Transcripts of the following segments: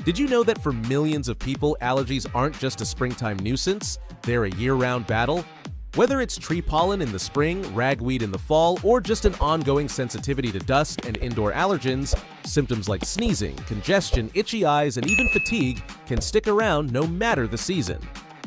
Did you know that for millions of people, allergies aren't just a springtime nuisance? They're a year-round battle? Whether it's tree pollen in the spring, ragweed in the fall, or just an ongoing sensitivity to dust and indoor allergens, symptoms like sneezing, congestion, itchy eyes, and even fatigue can stick around no matter the season.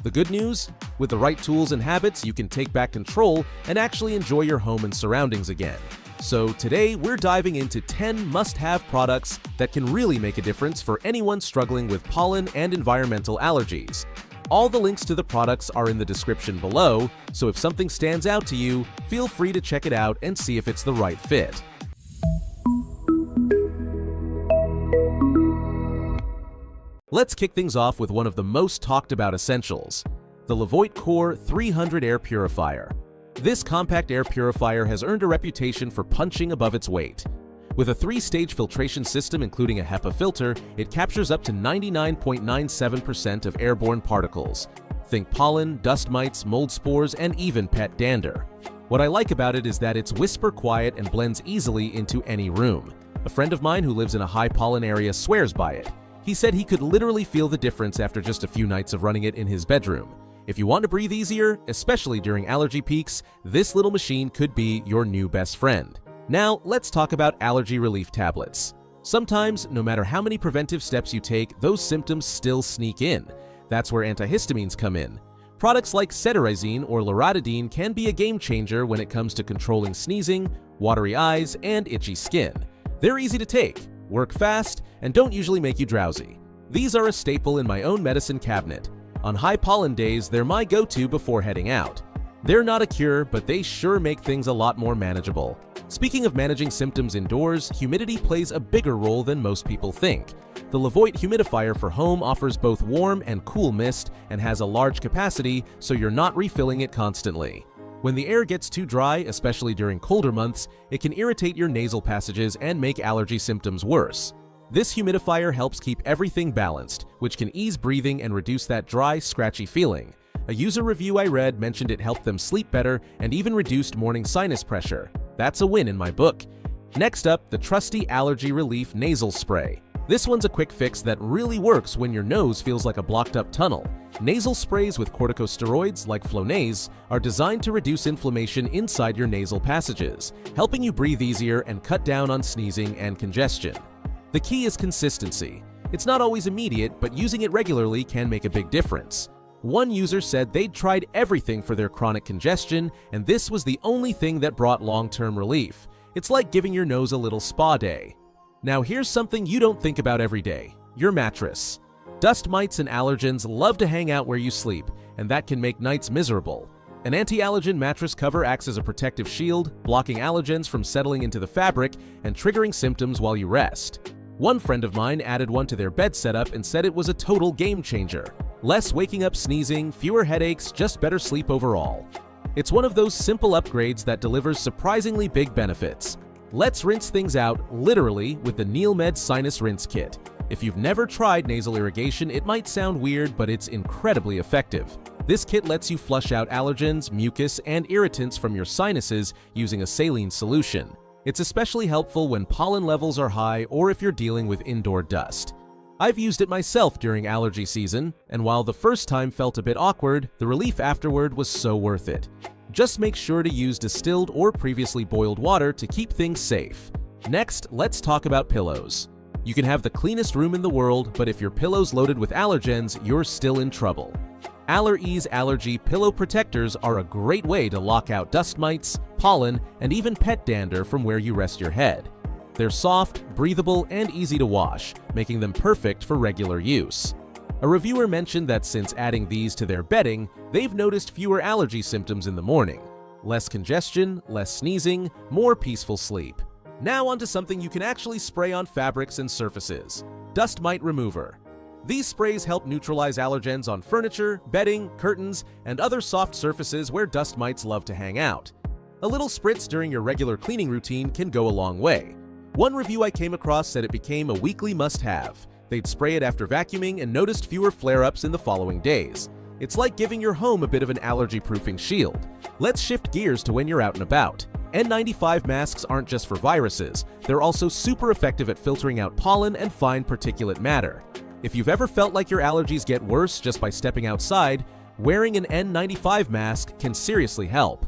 The good news? With the right tools and habits, you can take back control and actually enjoy your home and surroundings again. So today, we're diving into 10 must-have products that can really make a difference for anyone struggling with pollen and environmental allergies. All the links to the products are in the description below, so if something stands out to you, feel free to check it out and see if it's the right fit. Let's kick things off with one of the most talked about essentials, the Levoit Core 300 Air Purifier. This compact air purifier has earned a reputation for punching above its weight. With a 3-stage filtration system including a HEPA filter, it captures up to 99.97% of airborne particles. Think pollen, dust mites, mold spores, and even pet dander. What I like about it is that it's whisper quiet and blends easily into any room. A friend of mine who lives in a high pollen area swears by it. He said he could literally feel the difference after just a few nights of running it in his bedroom. If you want to breathe easier, especially during allergy peaks, this little machine could be your new best friend. Now, let's talk about allergy relief tablets. Sometimes, no matter how many preventive steps you take, those symptoms still sneak in. That's where antihistamines come in. Products like cetirizine or loratadine can be a game changer when it comes to controlling sneezing, watery eyes, and itchy skin. They're easy to take, work fast, and don't usually make you drowsy. These are a staple in my own medicine cabinet. On high pollen days, they're my go-to before heading out. They're not a cure, but they sure make things a lot more manageable. Speaking of managing symptoms indoors, humidity plays a bigger role than most people think. The Levoit Humidifier for home offers both warm and cool mist and has a large capacity, so you're not refilling it constantly. When the air gets too dry, especially during colder months, it can irritate your nasal passages and make allergy symptoms worse. This humidifier helps keep everything balanced, which can ease breathing and reduce that dry, scratchy feeling. A user review I read mentioned it helped them sleep better and even reduced morning sinus pressure. That's a win in my book. Next up, the trusty Allergy Relief Nasal Spray. This one's a quick fix that really works when your nose feels like a blocked-up tunnel. Nasal sprays with corticosteroids, like Flonase, are designed to reduce inflammation inside your nasal passages, helping you breathe easier and cut down on sneezing and congestion. The key is consistency. It's not always immediate, but using it regularly can make a big difference. One user said they'd tried everything for their chronic congestion, and this was the only thing that brought long-term relief. It's like giving your nose a little spa day. Now here's something you don't think about every day: your mattress. Dust mites and allergens love to hang out where you sleep, and that can make nights miserable. An anti-allergen mattress cover acts as a protective shield, blocking allergens from settling into the fabric and triggering symptoms while you rest. One friend of mine added one to their bed setup and said it was a total game changer. Less waking up sneezing, fewer headaches, just better sleep overall. It's one of those simple upgrades that delivers surprisingly big benefits. Let's rinse things out, literally, with the NeilMed Sinus Rinse Kit. If you've never tried nasal irrigation, it might sound weird, but it's incredibly effective. This kit lets you flush out allergens, mucus, and irritants from your sinuses using a saline solution. It's especially helpful when pollen levels are high or if you're dealing with indoor dust. I've used it myself during allergy season, and while the first time felt a bit awkward, the relief afterward was so worth it. Just make sure to use distilled or previously boiled water to keep things safe. Next, let's talk about pillows. You can have the cleanest room in the world, but if your pillow's loaded with allergens, you're still in trouble. Allergy's Allergy Pillow Protectors are a great way to lock out dust mites, pollen, and even pet dander from where you rest your head. They're soft, breathable, and easy to wash, making them perfect for regular use. A reviewer mentioned that since adding these to their bedding, they've noticed fewer allergy symptoms in the morning. Less congestion, less sneezing, more peaceful sleep. Now onto something you can actually spray on fabrics and surfaces: Dust Mite Remover. These sprays help neutralize allergens on furniture, bedding, curtains, and other soft surfaces where dust mites love to hang out. A little spritz during your regular cleaning routine can go a long way. One review I came across said it became a weekly must-have. They'd spray it after vacuuming and noticed fewer flare-ups in the following days. It's like giving your home a bit of an allergy-proofing shield. Let's shift gears to when you're out and about. N95 masks aren't just for viruses, they're also super effective at filtering out pollen and fine particulate matter. If you've ever felt like your allergies get worse just by stepping outside, wearing an N95 mask can seriously help.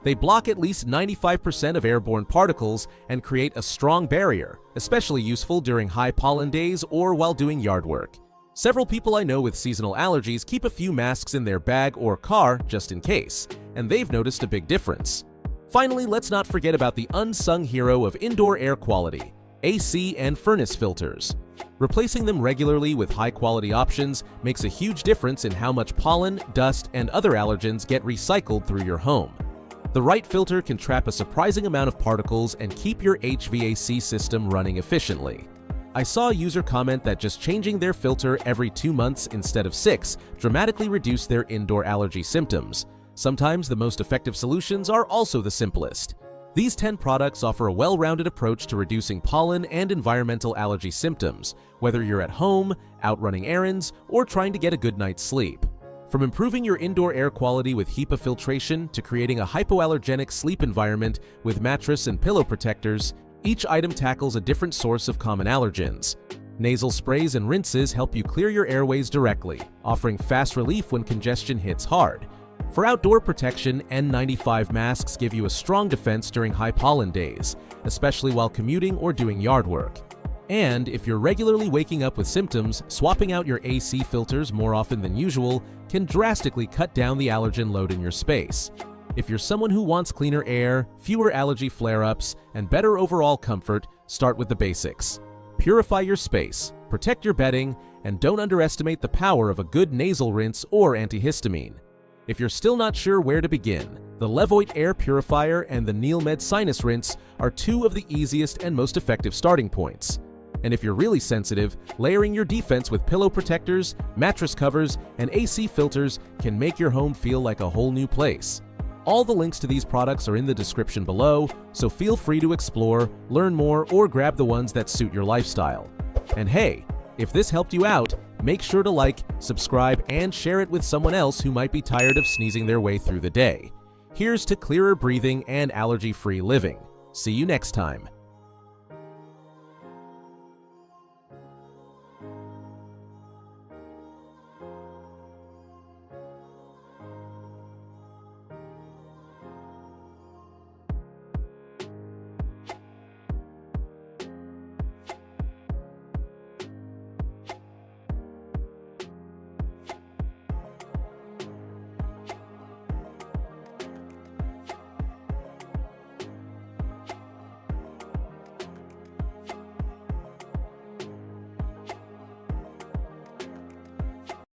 They block at least 95% of airborne particles and create a strong barrier, especially useful during high pollen days or while doing yard work. Several people I know with seasonal allergies keep a few masks in their bag or car just in case, and they've noticed a big difference. Finally, let's not forget about the unsung hero of indoor air quality: AC and furnace filters. Replacing them regularly with high-quality options makes a huge difference in how much pollen, dust, and other allergens get recycled through your home. The right filter can trap a surprising amount of particles and keep your HVAC system running efficiently. I saw a user comment that just changing their filter every 2 months instead of 6 dramatically reduced their indoor allergy symptoms. Sometimes the most effective solutions are also the simplest. These 10 products offer a well-rounded approach to reducing pollen and environmental allergy symptoms, whether you're at home, out running errands, or trying to get a good night's sleep. From improving your indoor air quality with HEPA filtration to creating a hypoallergenic sleep environment with mattress and pillow protectors, each item tackles a different source of common allergens. Nasal sprays and rinses help you clear your airways directly, offering fast relief when congestion hits hard. For outdoor protection, N95 masks give you a strong defense during high pollen days, especially while commuting or doing yard work. And if you're regularly waking up with symptoms, swapping out your AC filters more often than usual can drastically cut down the allergen load in your space. If you're someone who wants cleaner air, fewer allergy flare-ups, and better overall comfort, start with the basics. Purify your space, protect your bedding, and don't underestimate the power of a good nasal rinse or antihistamine. If you're still not sure where to begin, the Levoit Air Purifier and the NeilMed Sinus Rinse are 2 of the easiest and most effective starting points. And if you're really sensitive, layering your defense with pillow protectors, mattress covers, and AC filters can make your home feel like a whole new place. All the links to these products are in the description below, so feel free to explore, learn more, or grab the ones that suit your lifestyle. And hey, if this helped you out, make sure to like, subscribe, and share it with someone else who might be tired of sneezing their way through the day. Here's to clearer breathing and allergy-free living. See you next time.